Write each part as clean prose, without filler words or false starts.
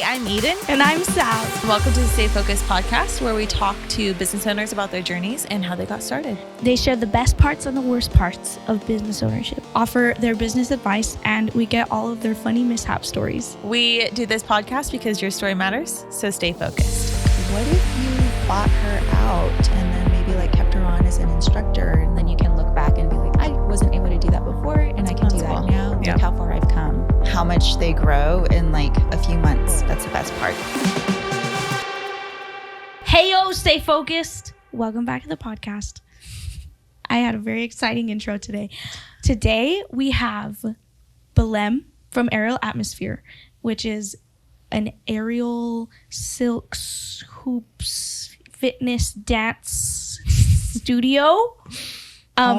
I'm Eden. And I'm Sal. Welcome to the Stay Focused podcast, where we talk to business owners about their journeys and how they got started. They share the best parts and the worst parts of business ownership, offer their business advice, and we get all of their funny mishap stories. We do this podcast because your story matters, so stay focused. What if you bought her out and then maybe kept her on as an instructor, and then you can look back and be like, I wasn't able to do that before and I can do that now. Yeah. Look how far I've come. How much they grow in a few months. That's the best part. Hey, yo, stay focused. Welcome back to the podcast. I had a very exciting intro today. Today we have Belem from Aerial Atmosphere, which is an aerial silks, hoops, fitness, dance studio.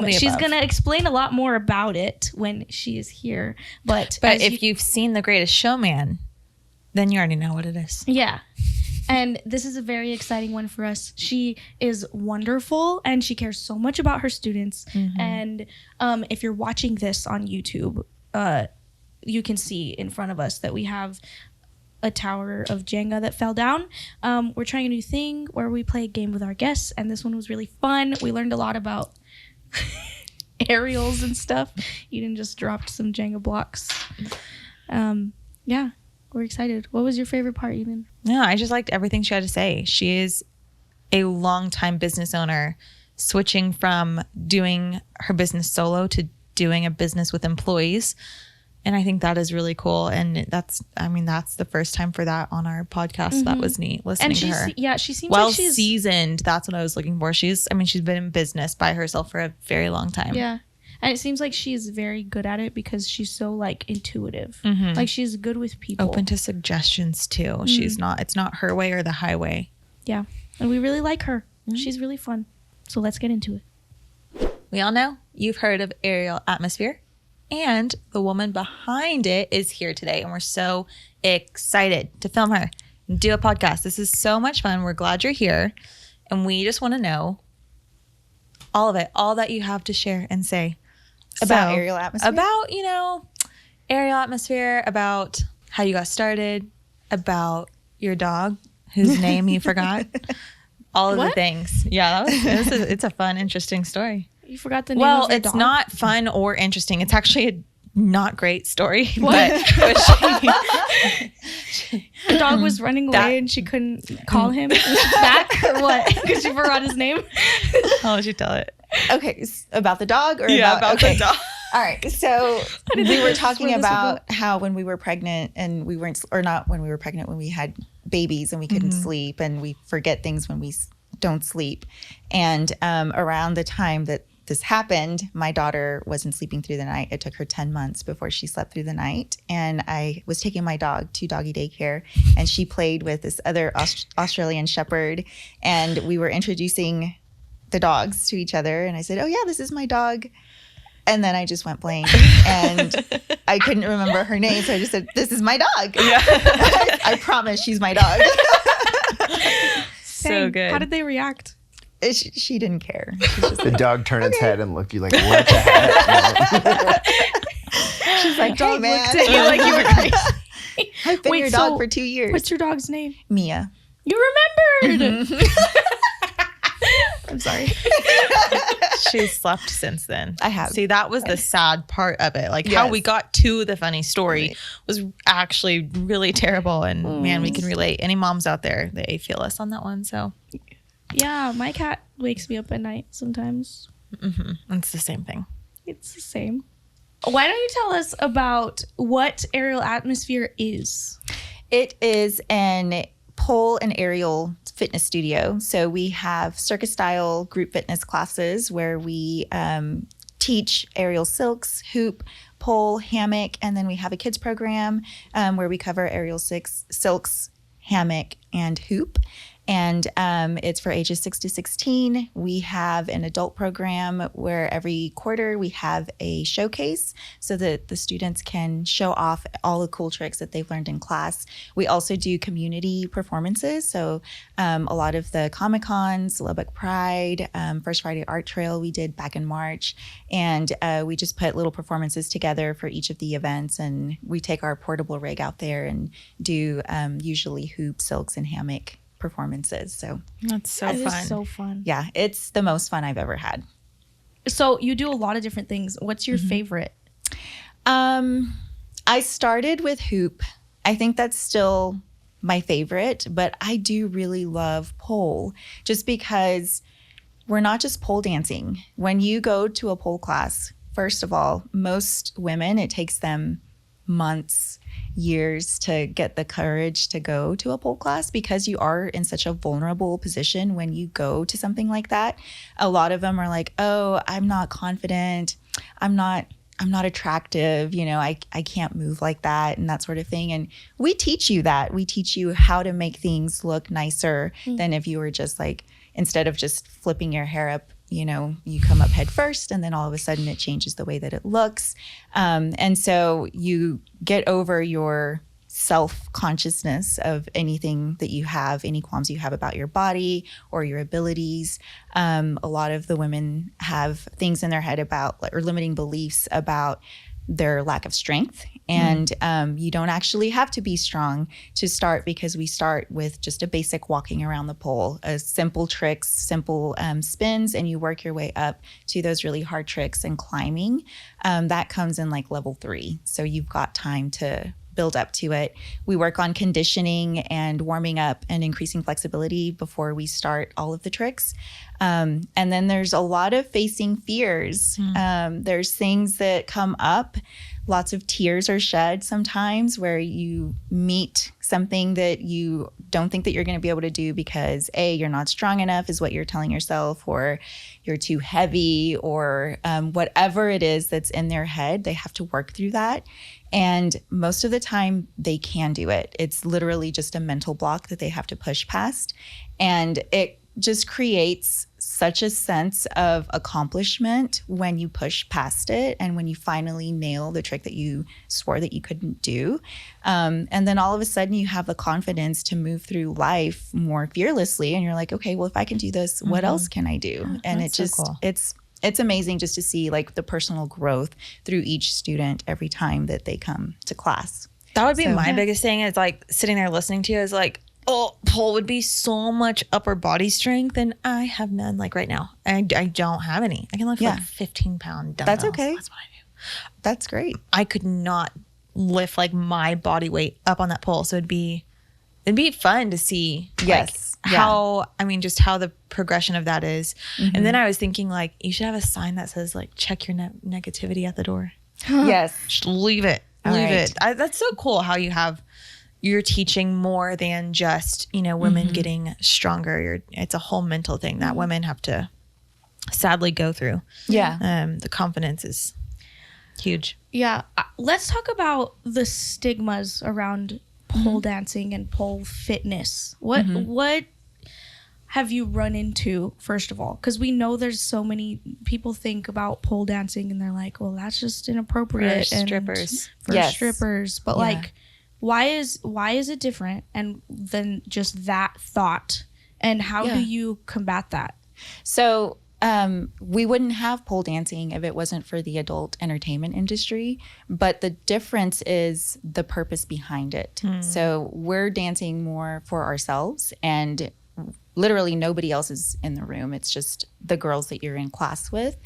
She's going to explain a lot more about it when she is here. But if you've seen The Greatest Showman, then you already know what it is. Yeah. And this is a very exciting one for us. She is wonderful and she cares so much about her students. Mm-hmm. And if you're watching this on YouTube, you can see in front of us that we have a tower of Jenga that fell down. We're trying a new thing where we play a game with our guests, and this one was really fun. We learned a lot about aerials and stuff. Eden just dropped some Jenga blocks. Yeah, we're excited. What was your favorite part, Eden? No, I just liked everything she had to say. She is a longtime business owner, switching from doing her business solo to doing a business with employees. And I think that is really cool. And that's the first time for that on our podcast. Mm-hmm. That was neat listening to her. Yeah, she seems well like she's seasoned. That's what I was looking for. She's been in business by herself for a very long time. Yeah. And it seems like she's very good at it because she's so intuitive. Mm-hmm. She's good with people. Open to suggestions too. Mm-hmm. It's not her way or the highway. Yeah. And we really like her. Mm-hmm. She's really fun. So let's get into it. We all know you've heard of Aerial Atmosphere. And the woman behind it is here today. And we're so excited to film her and do a podcast. This is so much fun. We're glad you're here. And we just want to know all of it, all that you have to share and say. About Aerial Atmosphere? About, Aerial Atmosphere, about how you got started, about your dog, whose name you forgot. All of the things. Yeah, it's a fun, interesting story. You forgot the name of your dog? Well, it's not fun or interesting. It's actually a not great story. What? But the dog was running away and she couldn't call him back or what? Because she forgot his name. How would you tell it? Okay, about the dog or about the dog. All right, so we were talking about how when we were pregnant and we weren't, or not when we were pregnant, when we had babies and we couldn't sleep and we forget things when we don't sleep. And around the time that this happened, my daughter wasn't sleeping through the night. It took her 10 months before she slept through the night. And I was taking my dog to doggy daycare, and she played with this other Australian shepherd. And we were introducing the dogs to each other. And I said, oh yeah, this is my dog. And then I just went blank and I couldn't remember her name. So I just said, this is my dog. Yeah. I promise she's my dog. So good. How did they react? She didn't care. The dog turned its head and looked at you like, what the heck? She's like, hey, man. Looked at you like you were crazy. I've been your dog for 2 years. What's your dog's name? Mia. You remembered. I'm sorry. She's slept since then. I have. See, that was the sad part of it. How we got to the funny story was actually really terrible. And man, we can relate. Any moms out there, they feel us on that one. So yeah, my cat wakes me up at night sometimes. Mm-hmm. It's the same thing. It's the same. Why don't you tell us about what Aerial Atmosphere is? It is an pole and aerial fitness studio. So we have circus style group fitness classes where we teach aerial silks, hoop, pole, hammock, and then we have a kids program where we cover aerial silks, hammock, and hoop. And it's for ages 6 to 16. We have an adult program where every quarter we have a showcase so that the students can show off all the cool tricks that they've learned in class. We also do community performances. So a lot of the Comic-Cons, Lubbock Pride, First Friday Art Trail we did back in March. And we just put little performances together for each of the events. And we take our portable rig out there and do usually hoop, silks, and hammock performances. So that's so That fun. is so fun. yeah, it's the most fun I've ever had. So you do a lot of different things. What's your favorite? I started with hoop. I think that's still my favorite, but I do really love pole just because we're not just pole dancing. When you go to a pole class, first of all, most women, it takes them months, years to get the courage to go to a pole class because you are in such a vulnerable position when you go to something like that. A lot of them are like, oh, I'm not confident. I'm not attractive. You know, I can't move like that and that sort of thing. And we teach you that. We teach you how to make things look nicer than if you were just like, instead of just flipping your hair up, you know, you come up head first and then all of a sudden it changes the way that it looks. And so you get over your self-consciousness of anything that you have, any qualms you have about your body or your abilities. A lot of the women have things in their head about, or limiting beliefs about their lack of strength. And you don't actually have to be strong to start because we start with just a basic walking around the pole, simple tricks, simple spins, and you work your way up to those really hard tricks and climbing. That comes in like level 3. So you've got time to build up to it. We work on conditioning and warming up and increasing flexibility before we start all of the tricks. And then there's a lot of facing fears. There's things that come up. Lots of tears are shed sometimes where you meet something that you don't think that you're going to be able to do because A, you're not strong enough is what you're telling yourself, or you're too heavy, or whatever it is that's in their head, they have to work through that. And most of the time they can do it. It's literally just a mental block that they have to push past. And it just creates such a sense of accomplishment when you push past it and when you finally nail the trick that you swore that you couldn't do. And then all of a sudden you have the confidence to move through life more fearlessly. And you're like, okay, well, if I can do this, what else can I do? And it just, cool. it's amazing just to see like the personal growth through each student every time that they come to class. That would be my biggest thing. Is like sitting there listening to you is like, oh, pole would be so much upper body strength, and I have none. Like right now, I don't have any. I can lift like 15-pound dumbbells. That's okay. That's what I do. That's great. I could not lift like my body weight up on that pole. So it'd be fun to see. Yes. Like, how, I mean, just how the progression of that is. And then I was thinking like, you should have a sign that says like, check your negativity at the door. Yes. Just leave it. Leave it. That's so cool how you're teaching more than just, you know, women getting stronger. It's a whole mental thing that women have to sadly go through. Yeah. The confidence is huge. Yeah. Let's talk about the stigmas around pole dancing and pole fitness. What have you run into, first of all? Because we know there's so many people think about pole dancing and they're like, well, that's just inappropriate. For strippers. For strippers. But like, why is it different and than just that thought? And how do you combat that? So we wouldn't have pole dancing if it wasn't for the adult entertainment industry. But the difference is the purpose behind it. So we're dancing more for ourselves, and literally nobody else is in the room. It's just the girls that you're in class with.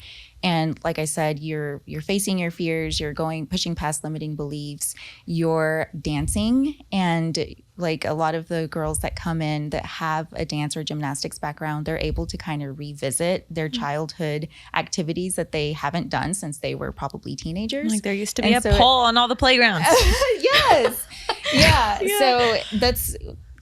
And like I said, you're facing your fears, you're pushing past limiting beliefs, you're dancing. And like a lot of the girls that come in that have a dance or gymnastics background, they're able to kind of revisit their childhood activities that they haven't done since they were probably teenagers. Like there used to be a pole on all the playgrounds. Yes. Yeah. So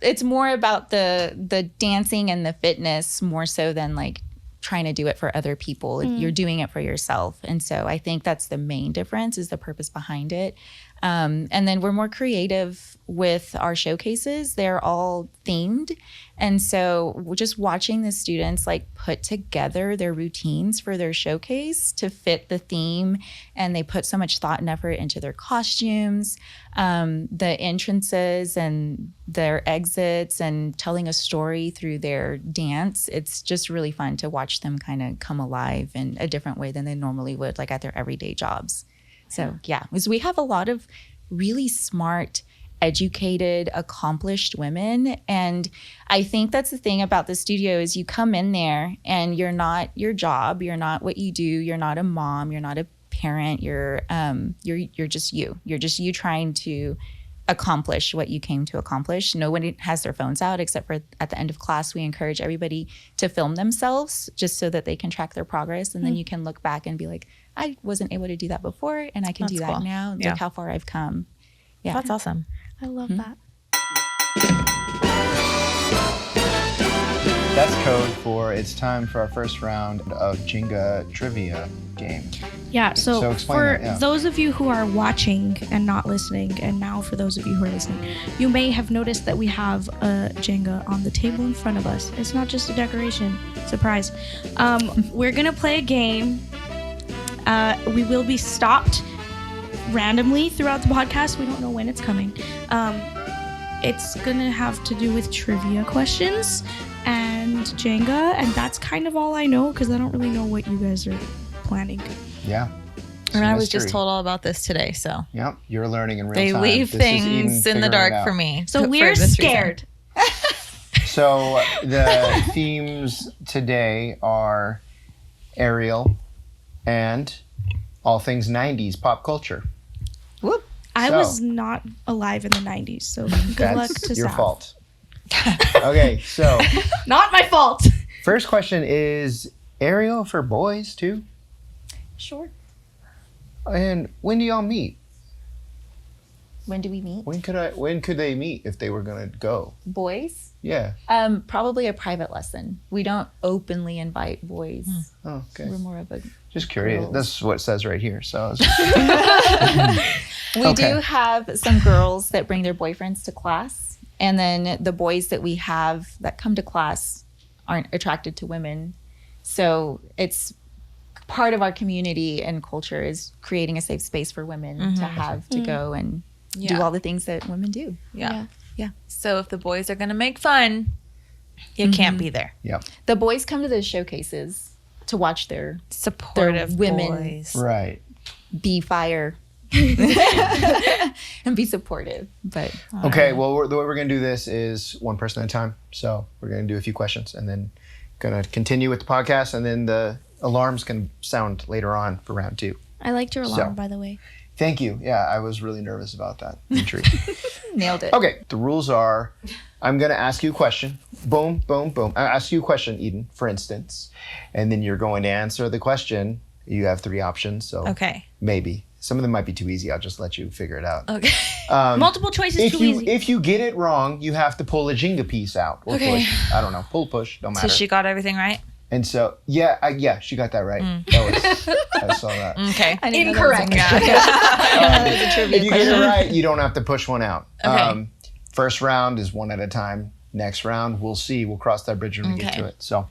it's more about the dancing and the fitness more so than like trying to do it for other people. You're doing it for yourself. And so I think that's the main difference, is the purpose behind it. And then we're more creative with our showcases. They're all themed. And so we're just watching the students like put together their routines for their showcase to fit the theme. And they put so much thought and effort into their costumes, the entrances and their exits, and telling a story through their dance. It's just really fun to watch them kind of come alive in a different way than they normally would, like at their everyday jobs. So yeah, because we have a lot of really smart, educated, accomplished women. And I think that's the thing about the studio is you come in there and you're not your job, you're not what you do, you're not a mom, you're not a parent, you're just you. You're just you trying to accomplish what you came to accomplish. No one has their phones out except for at the end of class. We encourage everybody to film themselves just so that they can track their progress. And then you can look back and be like, I wasn't able to do that before and I can do that now. Look how far I've come. Yeah. That's awesome. I love that. That's code for it's time for our first round of Jenga trivia game. Yeah, so explain for that, yeah. those of you who are watching and not listening, and now for those of you who are listening, you may have noticed that we have a Jenga on the table in front of us. It's not just a decoration. Surprise. We're going to play a game. We will be stopped randomly throughout the podcast. We don't know when it's coming. It's going to have to do with trivia questions and Jenga, and that's kind of all I know because I don't really know what you guys are planning. Yeah. And I was just told all about this today, so. Yep, you're learning in real They time. leave This is Eden things in the figuring it dark out. for me. So for we're this scared. So the themes today are Ariel and all things 90s pop culture. Whoop. I So- was not alive in the 90s, so good luck to That's your Sal. fault. Okay, so Not my fault. first question is Ariel for boys too? Sure. And when do y'all meet? When do we meet? When could they meet if they were gonna go? Boys? Yeah. Probably a private lesson. We don't openly invite boys. Oh, okay. We're more of a Just curious. Girls. That's what it says right here. So We Okay. do have some girls that bring their boyfriends to class. And then the boys that we have that come to class aren't attracted to women. So it's part of our community and culture is creating a safe space for women to have to go and do all the things that women do. Yeah. Yeah. So if the boys are going to make fun, you can't be there. yeah. The boys come to the showcases to watch their Supportive women. boys. Right. be fire and be supportive. But Okay, well, the way we're going to do this is one person at a time. So we're going to do a few questions and then going to continue with the podcast. And then the alarms can sound later on for round 2. I liked your alarm, So. by the way. Thank you. Yeah, I was really nervous about that entry. nailed it. Okay, the rules are I'm going to ask you a question. Boom, boom, boom. I ask you a question, Eden, for instance. And then you're going to answer the question. You have 3 options. So Okay. maybe. Some of them might be too easy. I'll just let you figure it out. Okay. Multiple choice is too easy. If you get it wrong, you have to pull a Jenga piece out or Okay. push. I don't know. Pull, push. Don't matter. So she got everything right? And so, yeah, she got that right. I saw that. Okay. I didn't know that was Incorrect. If you get it right, you don't have to push one out. Okay. First round is one at a time. Next round, we'll see. We'll cross that bridge when we get Okay. to it. So,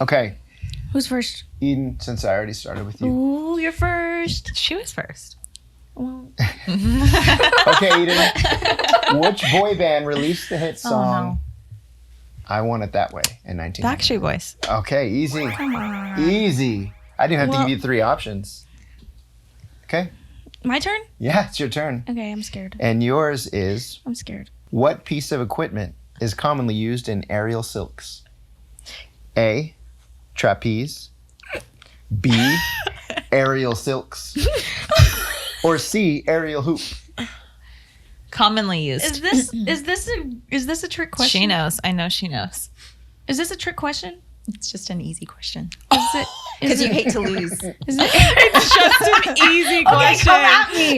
okay. Who's first? Eden, since I already started with you. Ooh, you're first. She was first. Well, Okay, Eden. Which boy band released the hit song I Want It That Way in 1990? Backstreet Boys. Okay, easy. come on. Easy. I didn't have to Well- give you 3 options. Okay. My turn? Yeah, it's your turn. Okay, I'm scared. And yours is, I'm scared. what piece of equipment is commonly used in aerial silks? A, trapeze. B, aerial silks. Or C, aerial hoop. Commonly used. Is this a trick question? She knows. I know she knows. Is this a trick question? It's just an easy question. Is it? Because you hate to lose. Is it? It's just an easy question. Come at me.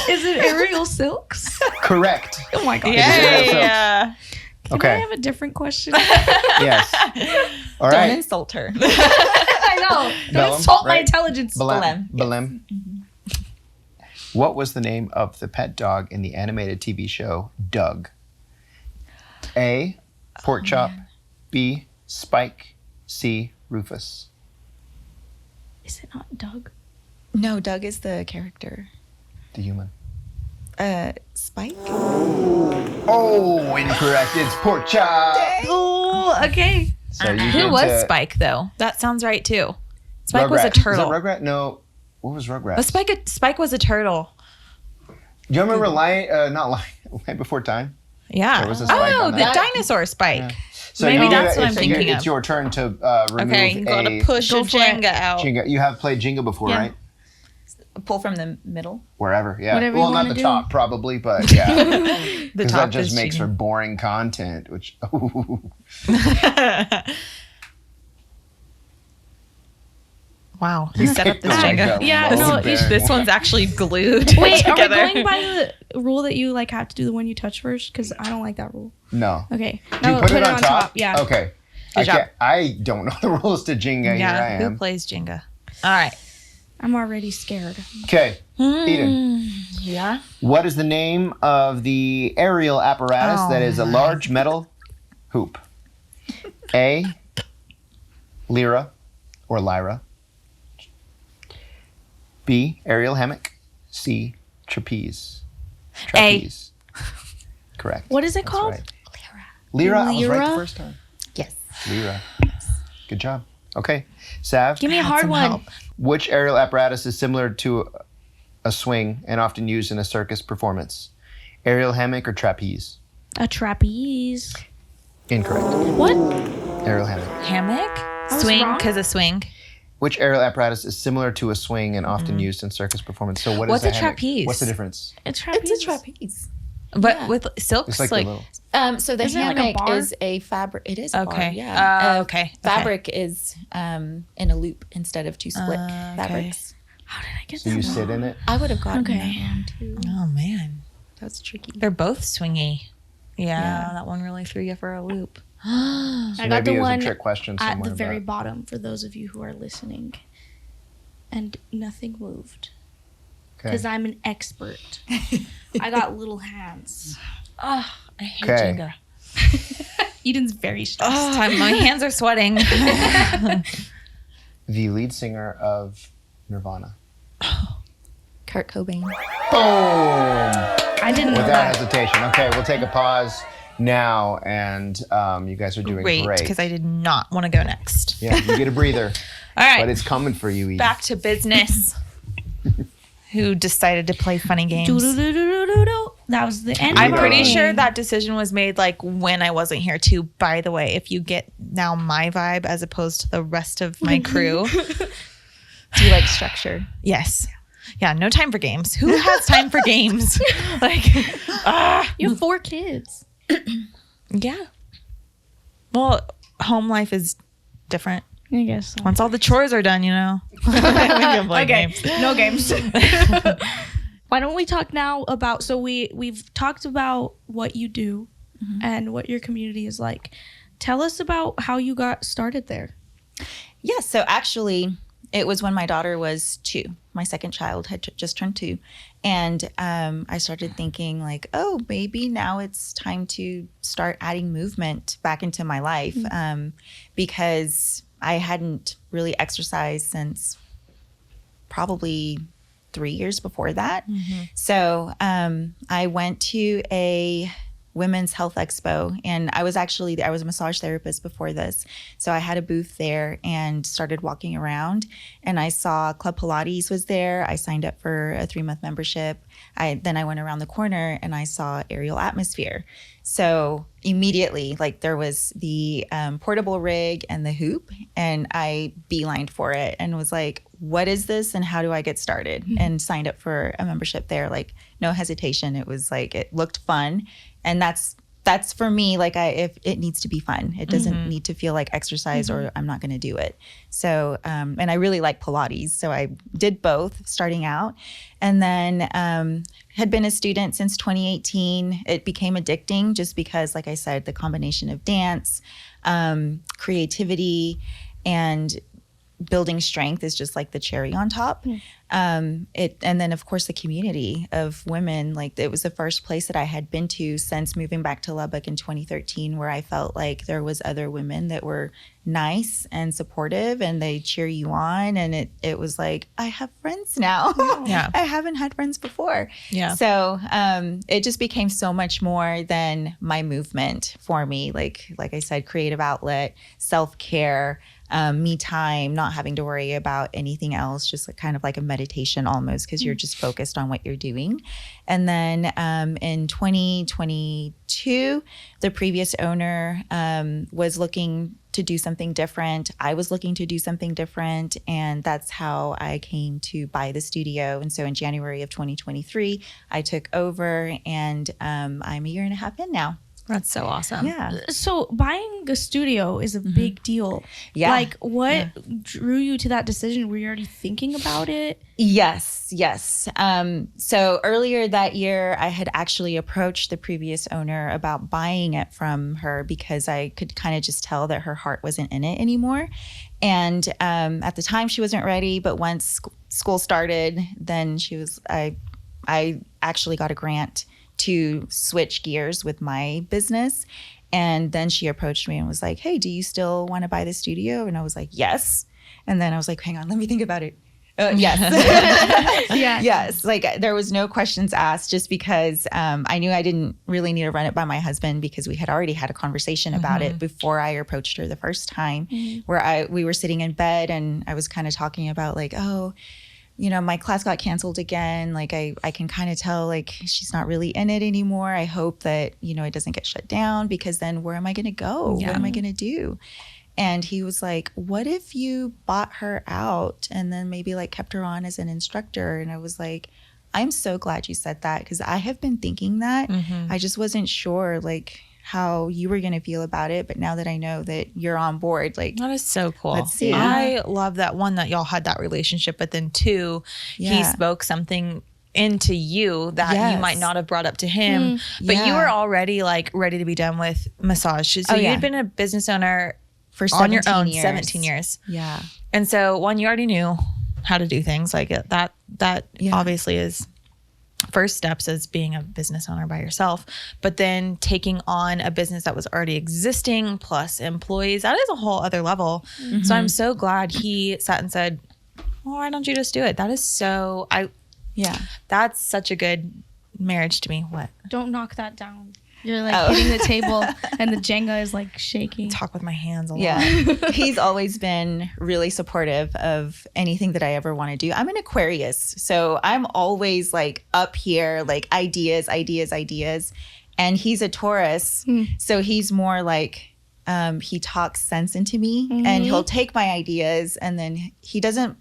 Is it aerial silks? Correct. Oh my god. Yeah. Can I Okay. have a different question? Yes. All Don't right. insult her. I know. Don't Belem, insult my right? intelligence. Belem. Belem. What was the name of the pet dog in the animated TV show Doug? A. Pork Chop. B. Spike. C. Rufus. Is it not Doug? No, Doug is the character. The human. Spike? Oh, incorrect. It's Pork Chop. Oh, okay. So you Who get was to- Spike though? That sounds right too. Spike was a Rugrat. turtle. Was that Rugrat? No. What was Rugrat? Oh, Spike was a turtle. Do you remember Lion Before Time? Yeah. There was a Spike Oh, on the that. dinosaur Spike. So Maybe you that's get- what I'm it's- thinking It's of. your turn to remove Okay, you got to push a Go for it. Jenga out. Jenga. You have played Jenga before, Yeah. right? Pull from the middle. Wherever, yeah. Whatever you well, not wanna the do. top, probably, but yeah. The Because top that just is makes for cheating. boring content, which. Wow, you set up this Oh my Jenga. God, Yeah, low no, bearing. This one's actually glued Wait, are we together. going by the rule that you like have to do the one you touch first? Because I don't like that rule. No. Okay. Do you No, put it on top? Yeah. Okay. Good job. I don't know the rules to Jenga. Yeah, Here I who am. plays Jenga? All right. I'm already scared. Okay. Eden. Yeah. What is the name of the aerial apparatus Oh that is a my. large metal hoop? A. Lyra or Lyra. B. Aerial hammock. C. Trapeze. Trapeze. Correct. What is it That's called? right. Lyra. I was right the Lyra? first time. Yes. Lyra. Good job. Okay. Sav. Give me a hard some one. help. Which aerial apparatus is similar to a swing and often used in a circus performance? Aerial hammock or trapeze? A trapeze. Incorrect. What? Aerial hammock. Hammock? was Swing, wrong. because of swing. Which aerial apparatus is similar to a swing and often used in circus performance? So What's a hammock? trapeze? What's the difference? A trapeze. It's a trapeze. But Yeah. with silks, It's like, like, a little. So the Isn't it like a hammock bar? is a fabric. It is a bar, okay. yeah. Okay. Fabric is in a loop instead of two split Okay. fabrics. How did I get So that you wrong? sit in it. I would have gotten Okay. that one too. Oh man, That's tricky. they're both swingy. Yeah, Yeah. that one really threw you for a loop. So I got maybe the it was one a trick question at somewhere. the very but- bottom for those of you who are listening. And nothing moved. Okay. Because I'm an expert. I got little hands. Oh, I hate Okay. Jenga. Eden's very stressed. Oh, my hands are sweating. The lead singer of Nirvana. Kurt Cobain. Boom! I didn't know Without that. hesitation. Okay, we'll take a pause now, and you guys are doing Great, great. because I did not want to go next. Yeah, you get a breather, All right, but it's coming for you, Eden. back to business. Who decided to play funny games? Do-do-do-do-do-do. That was the end. I'm of pretty our sure game. that decision was made like when I wasn't here too. By the way, if you get now my vibe as opposed to the rest of my crew, Do you like structure? yes, yeah, no time for games. Who has time for games? Like, You have 4 kids. yeah. Well, home life is different. I guess so. Once all the chores are done, you know. We can play games. No games. Why don't we talk now about, so we've talked about what you do and what your community is like. Tell us about how you got started there. Yes. So actually, it was when my daughter was 2. My second child had just turned 2. And I started thinking like, oh, maybe now it's time to start adding movement back into my life because I hadn't really exercised since probably 3 years before that. So I went to a women's health expo, and I was a massage therapist before this. So I had a booth there and started walking around, and I saw Club Pilates was there. I signed up for a 3-month membership. Then I went around the corner and I saw Aerial Atmosphere. So immediately, like, there was the portable rig and the hoop, and I beelined for it and was like, what is this and how do I get started? And signed up for a membership there, like, no hesitation. It was like, it looked fun. And that's for me, like, if it needs to be fun. It doesn't need to feel like exercise or I'm not going to do it. So, and I really like Pilates. So I did both starting out, and then had been a student since 2018. It became addicting just because, like I said, the combination of dance, creativity, and building strength is just like the cherry on top. And then of course the community of women, like it was the first place that I had been to since moving back to Lubbock in 2013, where I felt like there was other women that were nice and supportive and they cheer you on. And it was like, I have friends now. Yeah. I haven't had friends before. Yeah. So it just became so much more than my movement for me. Like I said, creative outlet, self-care, me time, not having to worry about anything else, just like, kind of like a meditation almost, because you're just focused on what you're doing. And then in 2022, the previous owner was looking to do something different. I was looking to do something different. And that's how I came to buy the studio. And so in January of 2023, I took over, and I'm a year and a half in now. That's so awesome. Yeah. So buying a studio is a big deal. Yeah. Like what drew you to that decision? Were you already thinking about it? Yes. So earlier that year, I had actually approached the previous owner about buying it from her because I could kind of just tell that her heart wasn't in it anymore. And at the time she wasn't ready, but once school started, then I actually got a grant to switch gears with my business. And then she approached me and was like, hey, do you still want to buy the studio? And I was like, yes. And then I was like, hang on, let me think about it. Yes. Yeah. Yes. Like there was no questions asked, just because I knew I didn't really need to run it by my husband, because we had already had a conversation about it before I approached her the first time, where we were sitting in bed and I was kind of talking about like, oh, my class got canceled again. Like I can kind of tell like she's not really in it anymore. I hope that, it doesn't get shut down, because then where am I going to go? Yeah. What am I going to do? And he was like, what if you bought her out and then maybe like kept her on as an instructor? And I was like, I'm so glad you said that, because I have been thinking that. I just wasn't sure like how you were going to feel about it. But now that I know that you're on board, like That is so cool. Let's see. I love that, one, that y'all had that relationship, but then two, he Yeah. spoke something into you that you Yes. might not have brought up to him, but you Yeah. were already like ready to be done with massage. So Oh, yeah. you'd been a business owner for on your 17 own years. 17 years. Yeah. And so one, you already knew how to do things like it. That Yeah. obviously is first steps as being a business owner by yourself, but then taking on a business that was already existing plus employees, that is a whole other level. So I'm so glad he sat and said, well, why don't you just do it? That is so, Yeah. that's such a good marriage to me. What? Don't knock that down. You're like hitting the table and the Jenga is like shaking. Talk with my hands a lot. Yeah. He's always been really supportive of anything that I ever want to do. I'm an Aquarius, so I'm always like up here, like ideas. And he's a Taurus, so he's more like, he talks sense into me, and he'll take my ideas, and then he doesn't,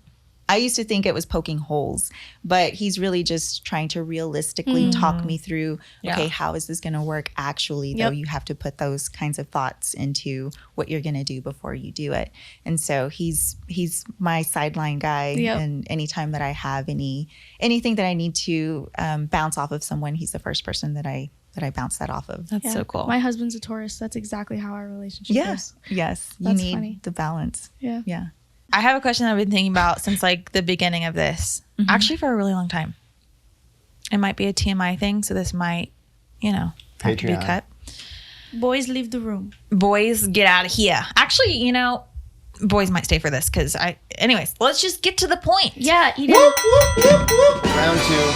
I used to think it was poking holes, but he's really just trying to realistically talk me through, okay, how is this going to work actually, though? Yep. You have to put those kinds of thoughts into what you're going to do before you do it. And so he's my sideline guy. Yep. And anytime that I have anything that I need to bounce off of someone, he's the first person that I bounce that off of. That's so cool. My husband's a Taurus. That's exactly how our relationship is. Yes. You That's need funny. the balance. Yeah. Yeah. I have a question I've been thinking about since like the beginning of this, actually for a really long time. It might be a TMI thing, so this might, have to be Patreon. cut. Boys, leave the room. Boys, get out of here. Actually, boys might stay for this because anyways, let's just get to the point. Yeah, Eden. Round two.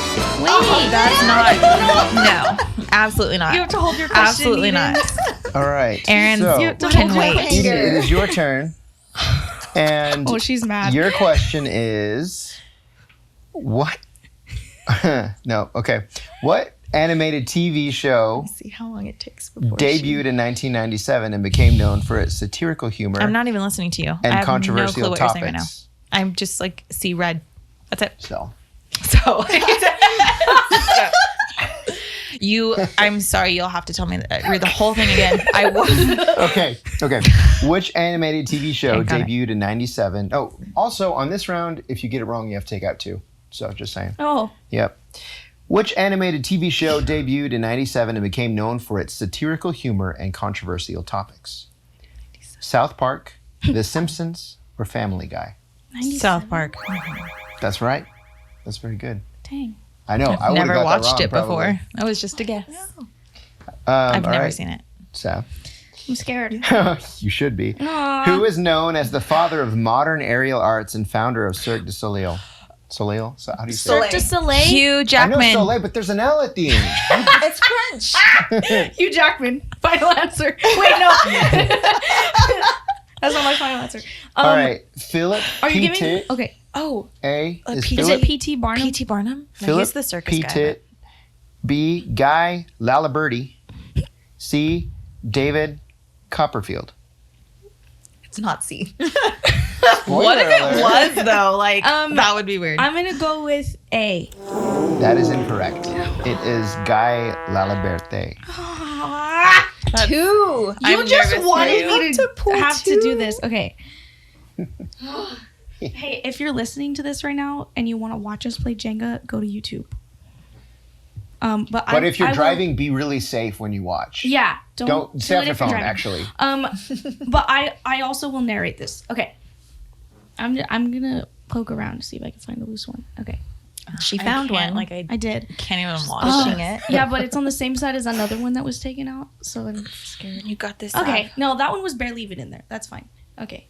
Wait. That's not, no, absolutely not. You have to hold your question. Absolutely Eden. not. All right. Aaron, So, You have to can hold your wait. Eden, it is your turn. And Oh, she's mad. your question is what? No, okay. What animated TV show See how long it takes before debuted in 1997 and became known for its satirical humor I'm not even listening to you. I and have controversial no clue what you're saying right now. topics? I'm just like see red. That's it. So, So I'm sorry, you'll have to tell me read the whole thing again. I will. okay. Which animated TV show Okay, got it. debuted in 97? Oh, also on this round, if you get it wrong, you have to take out 2. So just saying. Oh, Yep. Which animated TV show debuted in 97 and became known for its satirical humor and controversial topics? South Park, The Simpsons, or Family Guy? South Park. That's right. That's very good. Dang. I know. I would've Never got that watched wrong, it probably. before. That was just a guess. All I've never right. seen it. Saf. I'm scared. You should be. Aw. Who is known as the father of modern aerial arts and founder of Cirque du Soleil? Soleil? So how do you say Cirque du Soleil. Hugh it? I know Jackman. Soleil, but there's an L at the end. It's French. Hugh Jackman. Final answer. Wait, no. That's not my final answer. All right. Philip Are you Petit. giving? Okay. Oh, A is P- is Philip it P.T. Barnum? P.T. Barnum? No, Philip he's the circus guy. Petit. B. Guy Laliberti. C. David Copperfield. It's not C. What if Spoiler it alert. was though? Like Um, that would be weird. I'm gonna go with A. That is incorrect. It is Guy Laliberti. Two. You I'm just nervous wanted for you. me To pull to have to two. do this. Okay. Hey, if you're listening to this right now and you want to watch us play Jenga, go to YouTube. But if you're driving, be really safe when you watch. yeah, Don't do stay off it your if you're phone, driving. actually. But I also will narrate this. Okay. I'm gonna poke around to see if I can find a loose one. Okay, She I found can't, one. Like I I did. can't even watch Pushing it. it. Yeah, but it's on the same side as another one that was taken out, so I'm scared. You got this. Okay, no, that one was barely even in there. That's fine. Okay,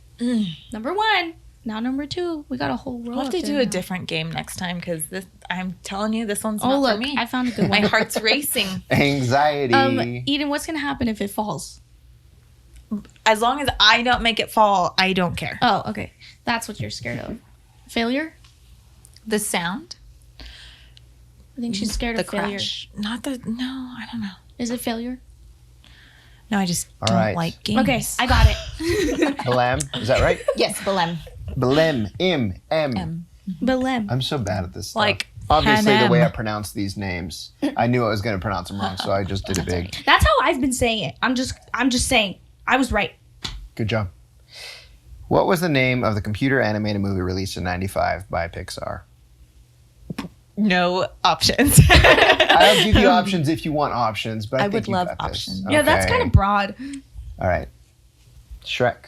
number one. Now number two. We got a whole row. We'll have to up do there a now. different game next time because this. I'm telling you, this one's Oh not look, for me. I found a good My one. heart's racing. Anxiety. Eden, what's gonna happen if it falls? As long as I don't make it fall, I don't care. Oh, okay. That's what you're scared of. Failure? The sound, I think she's scared The of failure. crash. not the. No, I don't know. Is it failure? No, I just All don't right. like games. Okay, I got it. Belem. Is that right? Yes, Belem. Belem. M. Belem. I'm so bad at this stuff. Like Obviously, the way I Hanem. pronounce these names, I knew I was going to pronounce them wrong, so I just did it big. That's how I've been saying it. I'm just saying. I was right. Good job. What was the name of the computer animated movie released in '95 by Pixar? No options. I'll give you options if you want options, but I, I think would you love got this. options. Yeah, that's Okay. kind of broad. All right. Shrek,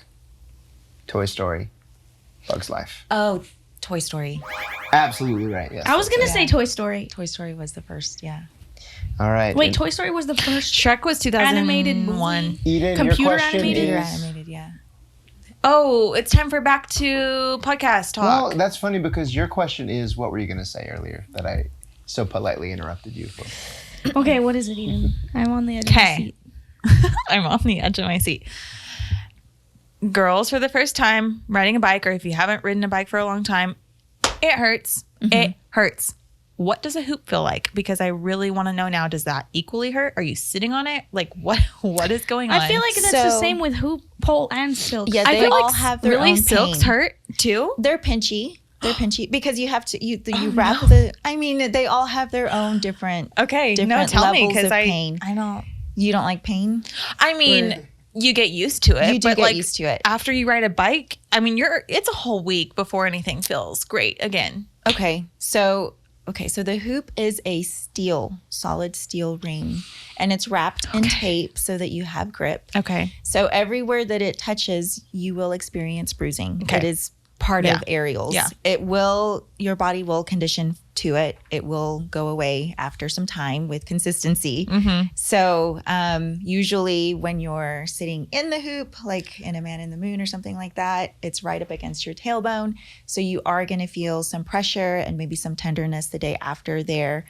Toy Story, Bug's Life. Oh, Toy Story. Absolutely right. Yes. I was gonna Yeah. say Toy Story. Toy Story was the first, yeah. All right. Wait, Toy Story was the first Shrek was 2001. animated movie. Eden, Computer your question animated? Computer is. animated, yeah. Oh, it's time for back to podcast Well, talk. that's funny because your question is what were you going to say earlier that I so politely interrupted you for? Okay, what is it, Eden? I'm on the edge of my Okay. seat. I'm on the edge of my seat. Girls, for the first time riding a bike, or if you haven't ridden a bike for a long time, it hurts. It hurts. What does a hoop feel like? Because I really want to know now. Does that equally hurt? Are you sitting on it? Like what is going on? I feel like that's the So- same with hoop, pole, and silk. Yeah, I they feel all like have their really own silks pain. hurt too. They're pinchy. They're pinchy because you have to you wrap the. I mean, they all have their own different. Okay, no, Different tell me levels because of pain. I don't. You don't like pain. I mean, you get used to it. You do but get like, used to it. after you ride a bike. I mean, it's a whole week before anything feels great again. Okay, so the hoop is a solid steel ring, and it's wrapped in tape so that you have grip. Okay. So everywhere that it touches, you will experience bruising. Okay. It is part Yeah. of aerials. Yeah. Your body will condition to it. It will go away after some time with consistency. Mm-hmm. So usually when you're sitting in the hoop, like in A Man in the Moon or something like that, it's right up against your tailbone. So you are going to feel some pressure and maybe some tenderness the day after there.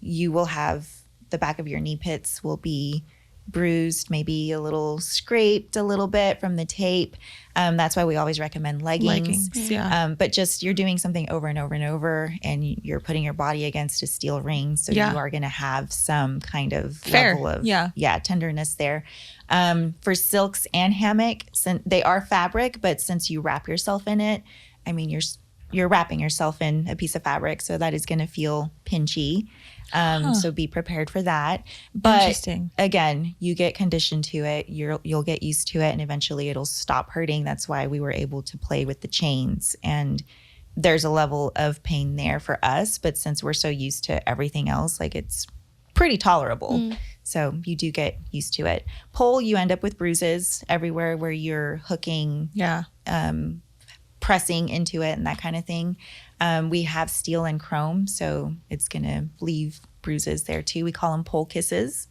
You will have the back of your knee pits will be bruised, maybe a little scraped a little bit from the tape. That's why we always recommend leggings. Yeah. But just you're doing something over and over and over, and you're putting your body against a steel ring, so Yeah. you are going to have some kind of Fair. level of Yeah. tenderness there. For silks and hammock, since they are fabric, but since you wrap yourself in it, I mean you're wrapping yourself in a piece of fabric, so that is going to feel pinchy. So be prepared for that. But Interesting. again, you get conditioned to it. You'll get used to it, and eventually it'll stop hurting. That's why we were able to play with the chains. And there's a level of pain there for us, but since we're so used to everything else, like it's pretty tolerable. So you do get used to it. Pole, you end up with bruises everywhere where you're hooking Yeah. pressing into it and that kind of thing. We have steel and chrome, so it's going to leave bruises there too. We call them pole kisses.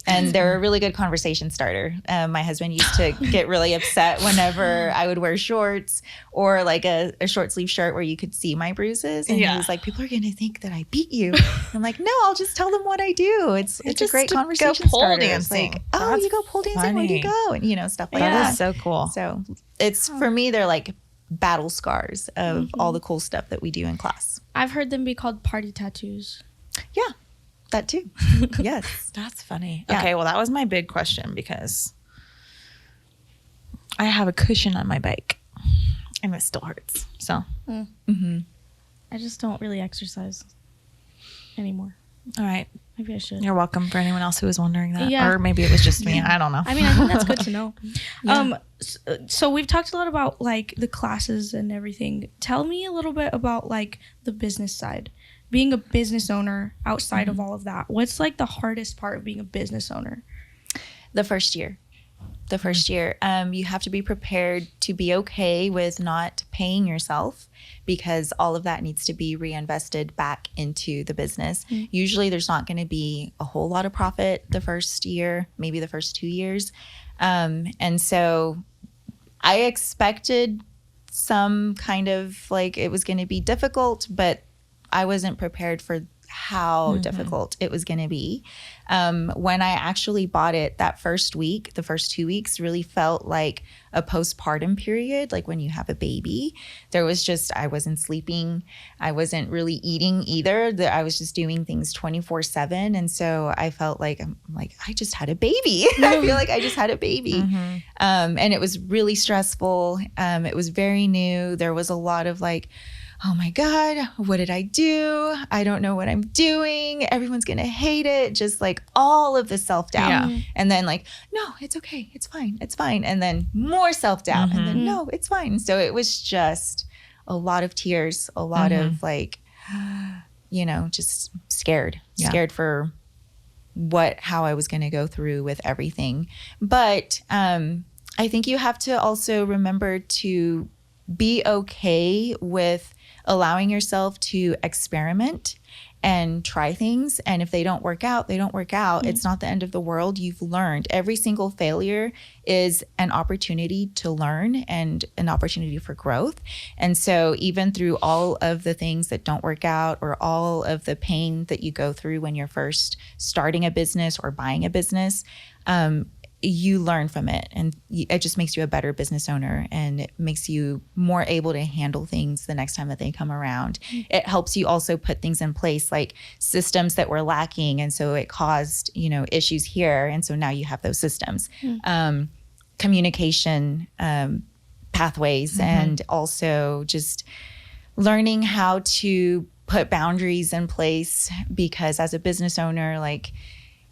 And they're a really good conversation starter. My husband used to get really upset whenever I would wear shorts or like a short sleeve shirt where you could see my bruises. And he was like, people are going to think that I beat you. And I'm like, no, I'll just tell them what I do. It's a great conversation starter. Dancing. It's like, oh, you go pole dancing? Where do you go? And, stuff like that. That is so cool. So it's, for me, they're like battle scars of all the cool stuff that we do in class. I've heard them be called party tattoos. Yeah. That too. Yes. That's funny. Yeah. Okay, well, that was my big question because I have a cushion on my bike and it still hurts. So, I just don't really exercise anymore. all right. Maybe I should. You're welcome for anyone else who was wondering that. Yeah. Or maybe it was just me. I don't know. I mean, I think that's good to know. So we've talked a lot about like the classes and everything. Tell me a little bit about like the business side. Being a business owner outside of all of that. What's like the hardest part of being a business owner? The first year. You have to be prepared to be okay with not paying yourself because all of that needs to be reinvested back into the business. Usually there's not going to be a whole lot of profit the first year, maybe the first 2 years. And so I expected some kind of like it was going to be difficult, but I wasn't prepared for how difficult it was going to be. When I actually bought it that first week, the first 2 weeks really felt like a postpartum period. Like when you have a baby, there was just, I wasn't sleeping. I wasn't really eating either. I was just doing things 24/7. And so I felt like, I just had a baby. I feel like I just had a baby. And it was really stressful. It was very new. There was a lot of like, oh my God, what did I do? I don't know what I'm doing. Everyone's going to hate it. Just like all of the self-doubt. And then like, no, it's okay. It's fine. It's fine. And then more self-doubt. And then no, it's fine. So it was just a lot of tears, a lot of like, just scared for how I was going to go through with everything. But I think you have to also remember to be okay with allowing yourself to experiment and try things. And if they don't work out, they don't work out. It's not the end of the world. You've learned. Every single failure is an opportunity to learn and an opportunity for growth. And so even through all of the things that don't work out or all of the pain that you go through when you're first starting a business or buying a business, you learn from it, and it just makes you a better business owner, and it makes you more able to handle things the next time that they come around. It helps you also put things in place like systems that were lacking, and so it caused issues here, and so now you have those systems. Communication pathways, and also just learning how to put boundaries in place, because as a business owner, like,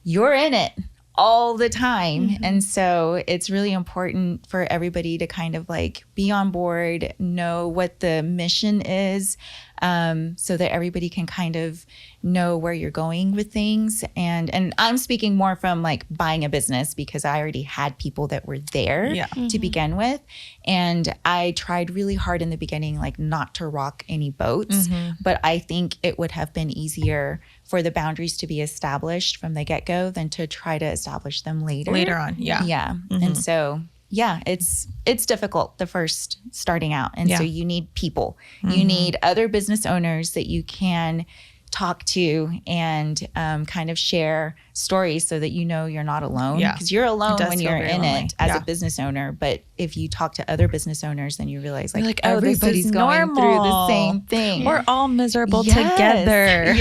you're in it all the time. And so it's really important for everybody to kind of like be on board, know what the mission is, so that everybody can kind of know where you're going with things. And I'm speaking more from like buying a business, because I already had people that were there to begin with. And I tried really hard in the beginning, like not to rock any boats, but I think it would have been easier for the boundaries to be established from the get-go than to try to establish them later on. And so it's difficult the first starting out, and so you need people, you need other business owners that you can talk to and kind of share stories, so that you're not alone, because you're alone when you're in it as a business owner. But if you talk to other business owners, then you realize like everybody's going through the same thing. We're all miserable together.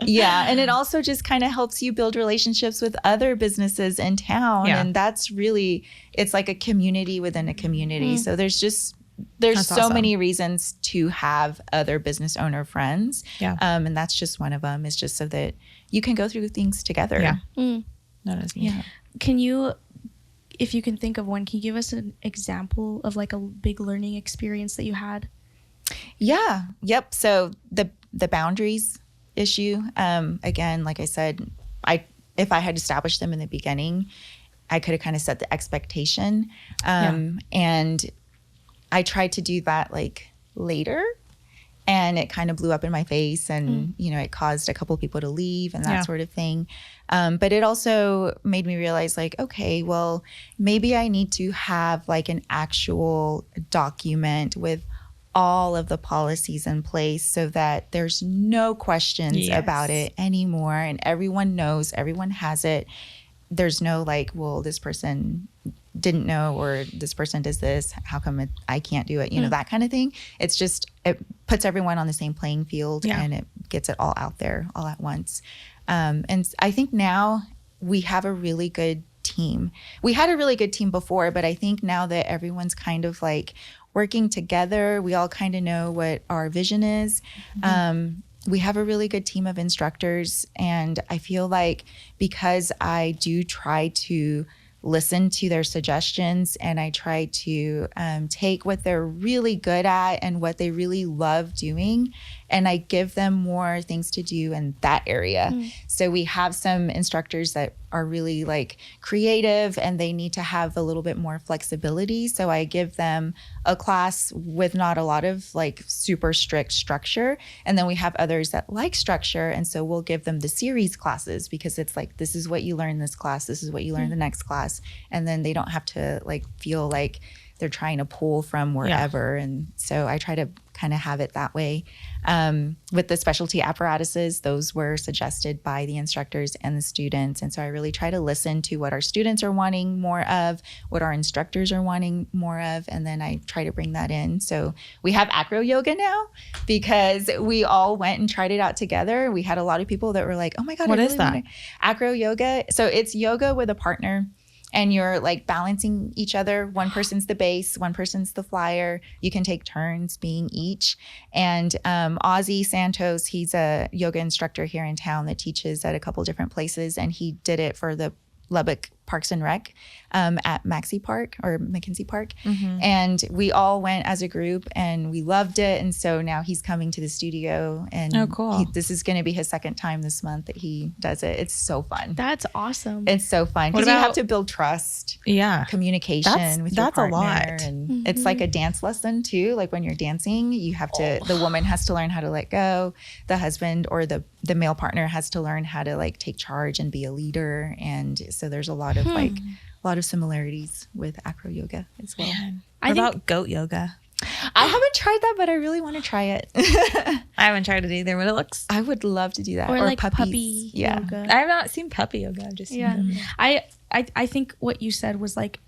And it also just kind of helps you build relationships with other businesses in town, and that's really, it's like a community within a community. So there's that's so awesome. Many reasons to have other business owner friends. And that's just one of them, is just so that you can go through things together. That is neat. Can you, if you can think of one, can you give us an example of like a big learning experience that you had? So the boundaries issue, again, like I said, if I had established them in the beginning, I could have kind of set the expectation. And I tried to do that like later, and it kind of blew up in my face, and you know, it caused a couple people to leave and that sort of thing. But it also made me realize like, okay, well, maybe I need to have like an actual document with all of the policies in place so that there's no questions about it anymore, and everyone knows, everyone has it. There's no like, well, this person didn't know, or this person does this, how come I can't do it, you know, that kind of thing. It's just, it puts everyone on the same playing field, and it gets it all out there all at once. And I think now we have a really good team. We had a really good team before, but I think now that everyone's kind of like working together, we all kind of know what our vision is. We have a really good team of instructors, and I feel like because I do try to listen to their suggestions, and I try to take what they're really good at and what they really love doing, and I give them more things to do in that area. So we have some instructors that are really like creative, and they need to have a little bit more flexibility. So I give them a class with not a lot of like super strict structure. And then we have others that like structure. And so we'll give them the series classes, because it's like, this is what you learn this class, this is what you learn the next class. And then they don't have to like feel like they're trying to pull from wherever. And so I try to kind of have it that way. With the specialty apparatuses, those were suggested by the instructors and the students. And so I really try to listen to what our students are wanting more of, what our instructors are wanting more of, and then I try to bring that in. So we have acro yoga now, because we all went and tried it out together. We had a lot of people that were like, oh my God, what I is really that? want to. Acro yoga. So it's yoga with a partner, and you're like balancing each other. One person's the base, one person's the flyer. You can take turns being each. And Ozzy Santos, he's a yoga instructor here in town that teaches at a couple different places. And he did it for the Lubbock Parks and Rec at Maxie Park or McKenzie Park. And we all went as a group, and we loved it. And so now he's coming to the studio, and this is going to be his second time this month that he does it. It's so fun. That's awesome. It's so fun, because you have to build trust, communication with your partner. A lot. And it's like a dance lesson too. Like when you're dancing, you have to, the woman has to learn how to let go. The husband or the male partner has to learn how to like take charge and be a leader. And so there's a lot of like, a lot of similarities with acro yoga as well. What about goat yoga? I haven't tried that, but I really want to try it. I haven't tried it either, but it looks. I would love to do that. Or like puppies. puppy yoga. I have not seen puppy yoga. I've just seen them. I think what you said was like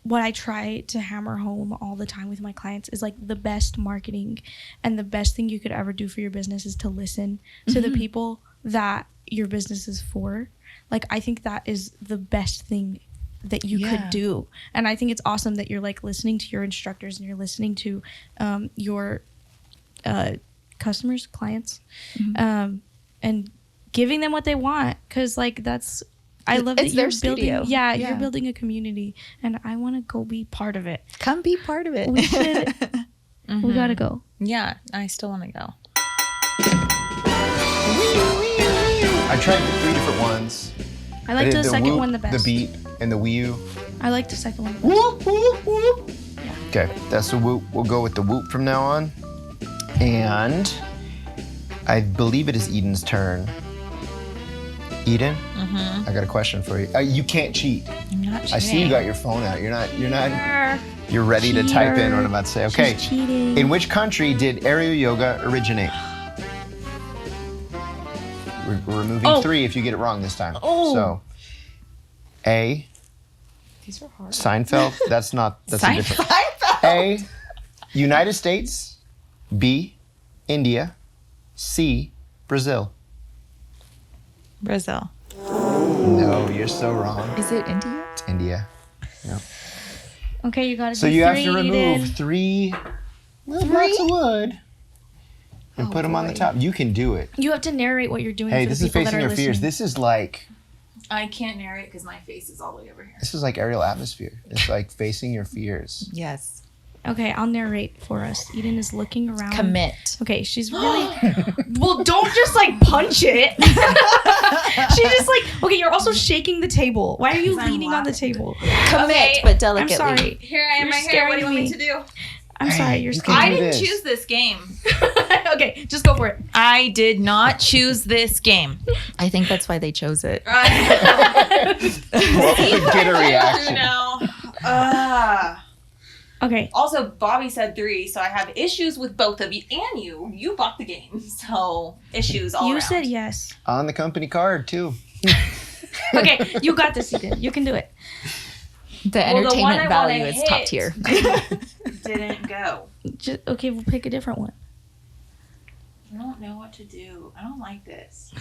what I try to hammer home all the time with my clients is like the best marketing and the best thing you could ever do for your business is to listen to the people that your business is for. Like, I think that is the best thing that you could do. And I think it's awesome that you're like listening to your instructors, and you're listening to your customers, clients, and giving them what they want. Cause like I love that you're building. You're building a community, and I want to go be part of it. Come be part of it. We should. We gotta go. Yeah, I still want to go. I tried the 3 different ones. I like the second whoop, one the best. The beat and the wee-oo. I like the second one the best. Whoop, whoop, whoop. Okay, that's the whoop. We'll go with the whoop from now on. And I believe it is Eden's turn. Eden, I got a question for you. You can't cheat. I'm not cheating. I see you got your phone out. You're ready to type in what I'm about to say. Okay. She's cheating. In which country did aerial yoga originate? We're removing 3 if you get it wrong this time. So, A. These are hard. Seinfeld. That's a different. Seinfeld. A. United States. B. India. C. Brazil. Brazil. No, you're so wrong. Is it India? It's India. Yep. Okay, you gotta do So you have 3, to remove Eden. 3 little blocks of wood and put them on the top. You can do it. You have to narrate what you're doing Hey, for this the is people that facing are your listening. fears. This is like I can't narrate because my face is all the way over here. This is like aerial atmosphere. It's like facing your fears. Yes. Okay, I'll narrate for us. Eden is looking around. Commit. Okay, she's really. Well, don't just like punch it. She's just like, okay, you're also shaking the table. Why are you leaning on the table? Commit, but delicately. I'm sorry. Here I am You're right here. What do you want me to scaring do? I'm sorry, you're you scared. can I do didn't this. choose this game. Okay, just go for it. I did not choose this game. I think that's why they chose it. What would get a reaction? No. Okay. Also, Bobby said 3, so I have issues with both of you and you. You bought the game, so issues all You around. said yes. On the company card, too. Okay, you got this, Ethan. You can do it. The Well, the one entertainment I value wanna is top hit tier. Didn't go. Okay, we'll pick a different one. I don't know what to do. I don't like this.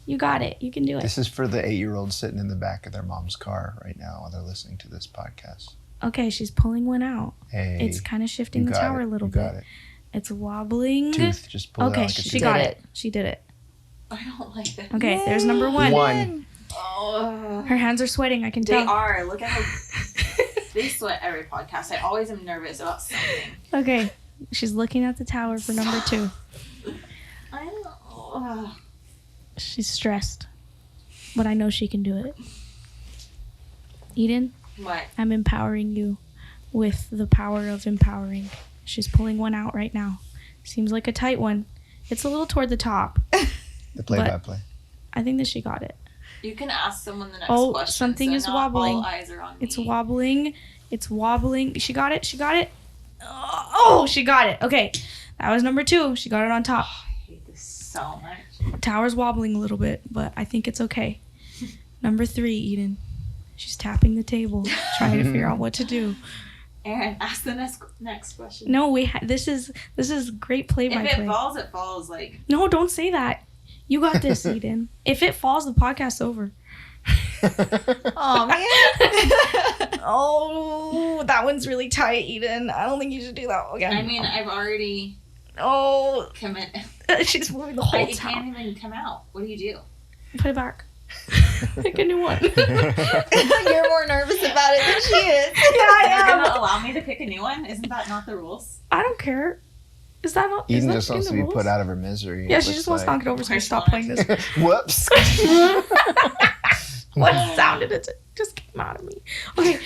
You got it. You can do it. This is for the 8-year-old sitting in the back of their mom's car right now while they're listening to this podcast. Okay, she's pulling one out. Hey, It's kind of shifting you the got tower it. a little You bit. got it. It's wobbling. Tooth, just pull it out Okay, like a she tooth. got did it. She did it. I don't like this. Okay, there's number 1. One. Oh, Her hands are sweating. I can they tell. are. Look at how they sweat every podcast. I always am nervous about something. Okay, she's looking at the tower for number 2. I don't. Oh. She's stressed, but I know she can do it. Eden, What? I'm empowering you with the power of empowering. She's pulling one out right now. Seems like a tight one. It's a little toward the top. The play-by-play. I think that she got it. You can ask someone the next Oh, question. something so is not wobbling. All eyes are on me. It's wobbling. It's wobbling. She got it. She got it. Oh, she got it. Okay. That was number 2. She got it on top. I hate this so much. Tower's wobbling a little bit, but I think it's okay. Number 3, Eden. She's tapping the table, trying to figure out what to do. Aaron, ask the next question. No, this is great play by If play. it falls. Like, No, don't say that. You got this, Eden. If it falls, the podcast's over. Oh man. Oh, that one's really tight, Eden. I don't think you should do that again. I mean, I've already Oh, committed. she's moving the whole It tower. can't even come out. What do you do? Put it back. Pick a new one. You're more nervous about it than she is. Yeah, I You're am. gonna allow me to pick a new one? Isn't that not the rules? I don't care. Is that not? is Eden that just in wants the to be rules? put out of her misery. Yeah, it she looks just wants to like. knock it over, so we Where's stop mine? playing this. Whoops. What sounded it just came out of me. Okay,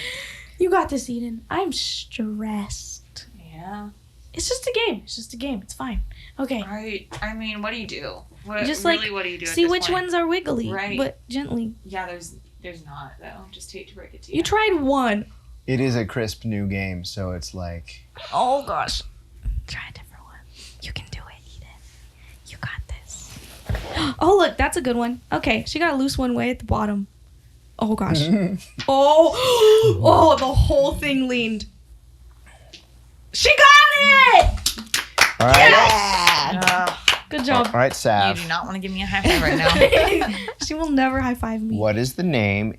you got this, Eden. I'm stressed. Yeah. It's just a game. It's just a game. It's fine. Okay. Right. I mean, what do you do? What, Just, really, like, what do you do? See at this which point? ones are wiggly, Right. but gently. Yeah, there's not though. Just hate to break it to you. You tried one. It is a crisp new game, so it's like Oh gosh. Try a different one. You can do it, Eden. You got this. Oh look, that's a good one. Okay, she got a loose one way at the bottom. Oh gosh. Oh, the whole thing leaned. She got it! all right. Yeah. Good All job. right, You Sav. do not want to give me a high five right now. She will never high five me. What is the name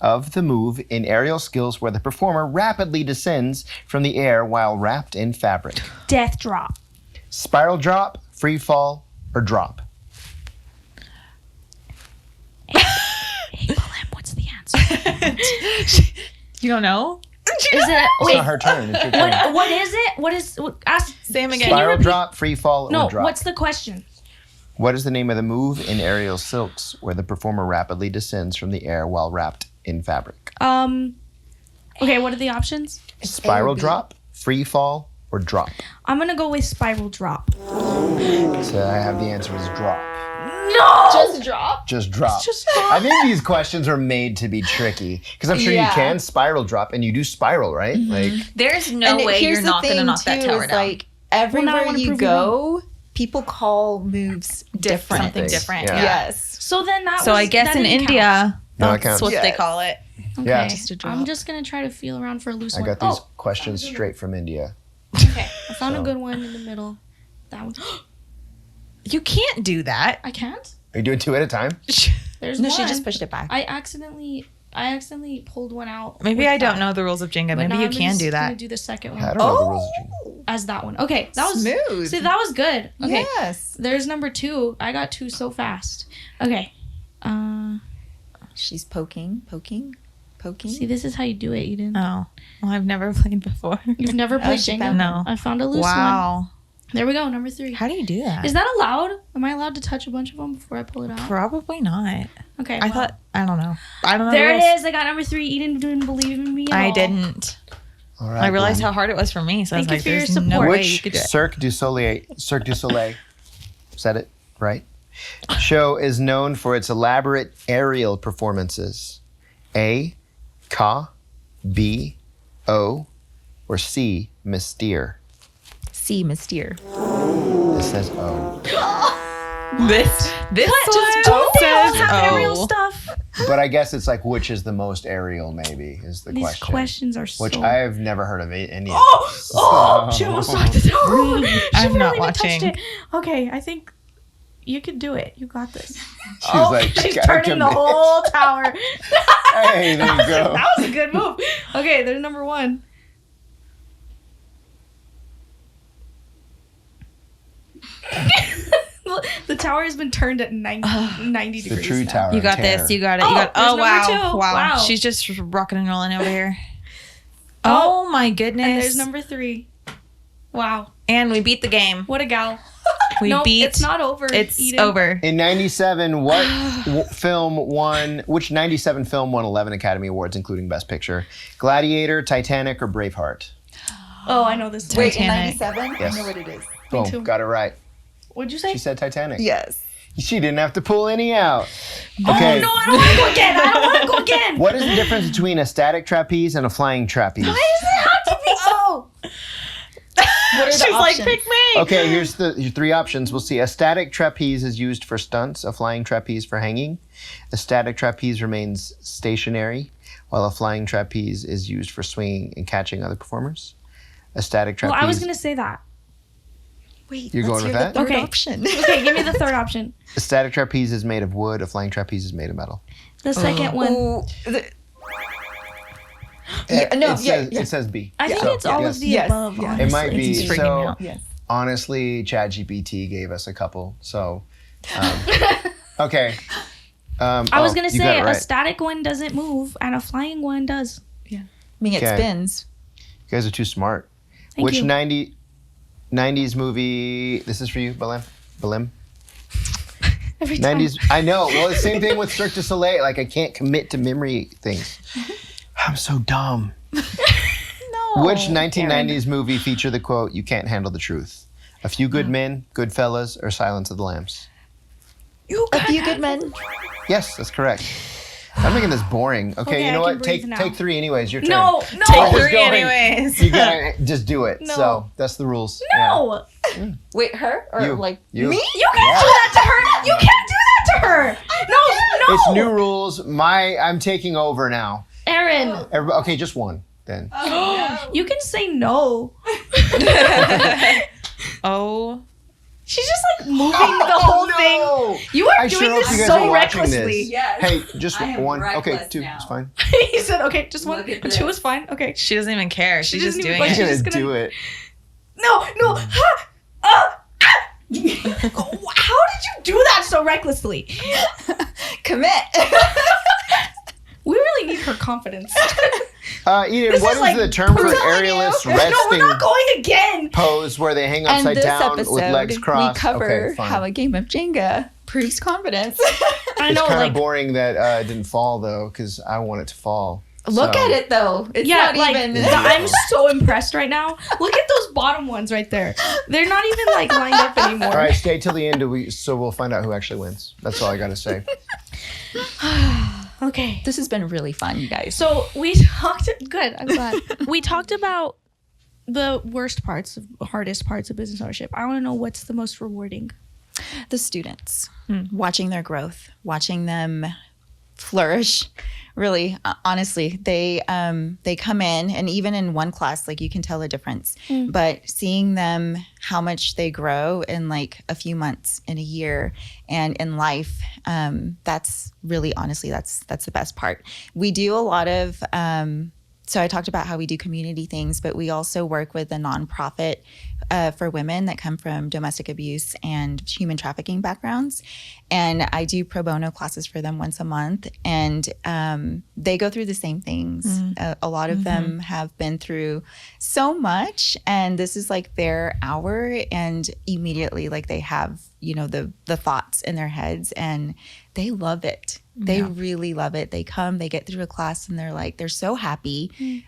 of the move in aerial skills where the performer rapidly descends from the air while wrapped in fabric? Death drop. Spiral drop, free fall, or drop? Hey, Belem, what's the answer? You don't know? Is it? It's Wait. not her turn. It's your turn. What is it? What is? Ask. Same Can again. you Spiral repeat? drop, free fall, No. or drop? What's the question? What is the name of the move in aerial silks where the performer rapidly descends from the air while wrapped in fabric? Okay. What are the options? Spiral B. drop, free fall, or drop? I'm gonna go with spiral drop. So I have the answer is drop. No. Just drop. Just drop. Just I think these questions are made to be tricky because I'm sure Yeah. you can spiral drop and you do spiral, right? Like There's no And way here's you're the not going to thing, knock that too, tower is, down. like now I everywhere wanna you prove you go, people call moves different. Something Things. different. Yeah. Yeah. Yes. So then that. So was, I guess that in didn't India, No, it that's counts. what they Yes. call it. count. Yeah. Okay. Just a drop. I'm just gonna try to feel around for a loose I one. got these Oh, questions straight from India. okay. I found So- a good one in the middle. That one. You can't do that. I can't. Are you doing two at a time? There's No, one. she just pushed it back. I accidentally pulled one out. Maybe with I don't that. know the rules of Jenga. But Maybe now you I'm can just do gonna that. do the second I one don't know the rules of Jenga. as that one. Okay, that was Smooth. See, that was good. Okay, Yes. there's number 2. I got 2 so fast. Okay. She's poking. See, this is how you do it, Eden. Oh, well, I've never played before. You've never played she Jenga? found No. I found a loose one. Wow. There we go, number 3. How do you do that? Is that allowed? Am I allowed to touch a bunch of them before I pull it out? Probably not. Okay. I thought, I don't know. I don't know. There the it rules. is. I got number 3. Eden didn't believe in me at I all. didn't. All right. I realized Belem. how hard it was for me. So Thank I you was for like, your there's no support. way you Which could do it. Cirque du Soleil, said it right, show is known for its elaborate aerial performances? A, Ka, B, O, or C, Mystere? C, Mystere. It says O. This What? one Don't they all says have aerial O. stuff? But I guess it's like, which is the most aerial, maybe, is the These question. questions are so... Which I have never heard of any of. Oh, So- she almost knocked it over. She I'm not barely even touched watching. it. Okay, I think you could do it. You got this. She was like, she's "Gotta turning the commit." whole tower. Hey, there you go. That was a good move. Okay, there's number one. The tower has been turned at 90 The degrees true now. tower. You got of terror. this. You got it. Oh, You got. there's Oh wow. number two. Wow. She's just rocking and rolling over here. Oh, Oh my goodness. And there's number three. Wow. And we beat the game. What a gal. We Nope, beat. it's not over. It's Eden. over. In '97, what which '97 film won 11 Academy Awards, including Best Picture? Gladiator, Titanic, or Braveheart? Oh, I know this. one. Wait, in Titanic. 97? Yes. I know what it is. Boom, too. got it right. What'd you say? She said Titanic. Yes. She didn't have to pull any out. Oh, Okay. no, I don't want to go again. I don't want to go again. What is the difference between a static trapeze and a flying trapeze? Why does it have to be? Oh. What are the She's like, options? pick me. Okay, here's your three options. We'll see. A static trapeze is used for stunts, a flying trapeze for hanging. A static trapeze remains stationary, while a flying trapeze is used for swinging and catching other performers. A static trapeze. Well, I was going to say that. Wait, You're let's going with hear that? the third Okay. option. Okay, give me the third option. A static trapeze is made of wood. A flying trapeze is made of metal. The second one. Ooh, Yeah, no, it says, yeah. It says B. I think So, it's all yes. of the Yes, above. yeah. Honestly. It might be. It's freaking So out. Yes. honestly, ChatGPT gave us a couple. So okay. I was going to you got say it a right. static one doesn't move and a flying one does. I mean, it Okay. spins. You guys are too smart. Thank Which you. 90s movie? This is for you, Belem. Belem. Every time. 90s. I know. Well, the same thing with Cirque du Soleil. Like I can't commit to memory things. I'm so dumb. No. Which 1990s movie featured the quote, "You can't handle the truth"? A Few Good Men, Goodfellas, or Silence of the Lambs? A Few Good Men. Yes, that's correct. I'm making this boring. Okay, Okay, you know I can what? breathe now. Take three anyways. Your turn. No, Take no, We're just 3 going. anyways. You gotta just do it. No. So that's the rules. Yeah. no. Wait, her or You. like You. me? You can't do that to her. You can't do that to her. No, no. It's new rules. I'm taking over now. Aaron, Okay, just one then. you can say no. Oh. She's just like moving the whole thing. You are I sure doing hope this you guys so are watching recklessly. this. Yes. Hey, just I am one. Okay, reckless two. now. It's fine. He said, okay, just one. Look at Two this. is fine. Okay. She doesn't even care. She She's just doesn't doing even- I'm She's it. gonna just gonna- do it. No, no. How did you do that so recklessly? Commit. We really need her confidence. Eden, This what is is like the term for telling you. aerialist No, we're resting not going again. pose where they hang And upside this down episode, with legs crossed? we cover Okay, fine. how a game of Jenga proves confidence. I It's know, kind like, of boring that it didn't fall though, because I want it to fall. Look So- at it though. It's yeah, not like even. I'm so impressed right now. Look at those bottom ones right there. They're not even like lined up anymore. All right, stay till the end, so we'll find out who actually wins. That's all I gotta say. Okay. This has been really fun, you guys. So we talked. Good. I'm glad. We talked about the worst parts, hardest parts of business ownership. I want to know what's the most rewarding. The students, watching their growth, watching them flourish. Really, honestly, they come in, and even in one class, like you can tell a difference. But seeing them, how much they grow in like a few months, in a year, and in life, that's really, honestly, that's the best part. We do a lot of. So I talked about how we do community things, but we also work with a nonprofit for women that come from domestic abuse and human trafficking backgrounds. And I do pro bono classes for them once a month. And they go through the same things. A lot of them have been through so much. And this is like their hour. And immediately, like they have the thoughts in their heads, and they love it. They really love it. They come, they get through a class, and they're so happy.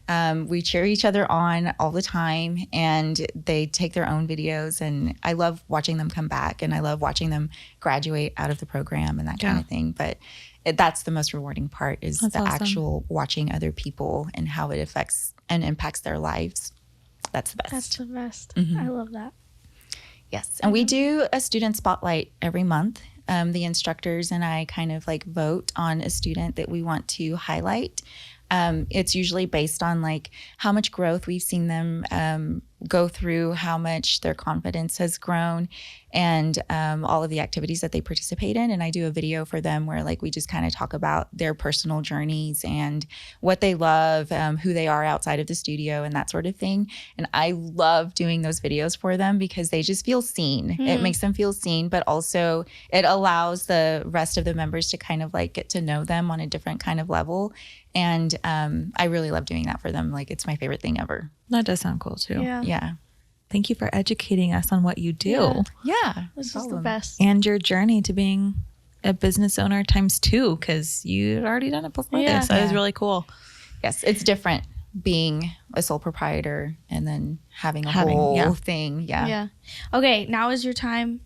We cheer each other on all the time, and they take their own videos, and I love watching them come back, and I love watching them graduate out of the program and that kind of thing. But that's the most rewarding part, is the actual watching other people and how it affects and impacts their lives. That's the best. That's the best. I love that. Yes. And we do a student spotlight every month. The instructors and I kind of like vote on a student that we want to highlight. It's usually based on like how much growth we've seen them go through, how much their confidence has grown, and all of the activities that they participate in. And I do a video for them where like we just kind of talk about their personal journeys and what they love, who they are outside of the studio and that sort of thing. And I love doing those videos for them because they just feel seen. It makes them feel seen, but also it allows the rest of the members to kind of like get to know them on a different kind of level. And I really love doing that for them. Like, it's my favorite thing ever. That does sound cool too. Yeah. Thank you for educating us on what you do. Yeah. This is the best. And your journey to being a business owner times 2, because you'd already done it before this. That was really cool. Yes, it's different being a sole proprietor and then having a whole thing. Yeah. Okay, now is your time.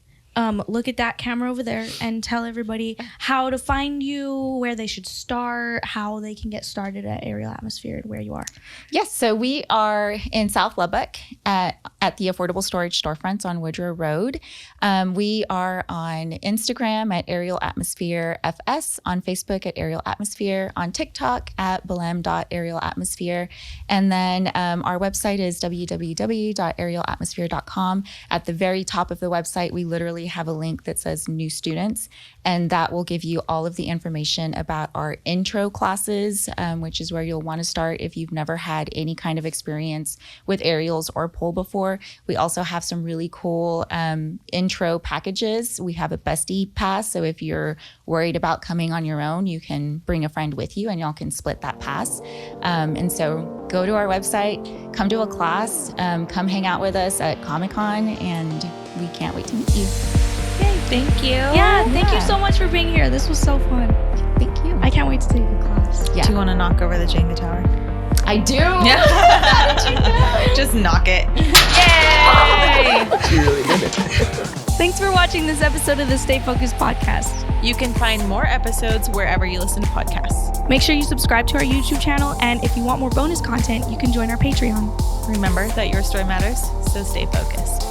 Look at that camera over there and tell everybody how to find you, where they should start, how they can get started at Aerial Atmosphere, and where you are. Yes, so we are in South Lubbock at the Affordable Storage Storefronts on Woodrow Road. We are on Instagram at Aerial Atmosphere FS, on Facebook at Aerial Atmosphere, on TikTok at belem.aerialatmosphere, and then our website is www.aerialatmosphere.com. At the very top of the website, we literally have a link that says new students, and that will give you all of the information about our intro classes, which is where you'll want to start if you've never had any kind of experience with aerials or pole before. We also have some really cool intro packages. We have a bestie pass, so if you're worried about coming on your own, you can bring a friend with you and y'all can split that pass. And so go to our website, come to a class, come hang out with us at Comic-Con, and we can't wait to meet you. Yay, thank you. Yeah, thank you so much for being here. This was so fun. Thank you. I can't wait to take the class. Yeah. Do you want to knock over the Jenga tower? I do. Yeah. Just knock it. Yay! She really did it. Thanks for watching this episode of the Stay Focused podcast. You can find more episodes wherever you listen to podcasts. Make sure you subscribe to our YouTube channel, and if you want more bonus content, you can join our Patreon. Remember that your story matters, so stay focused.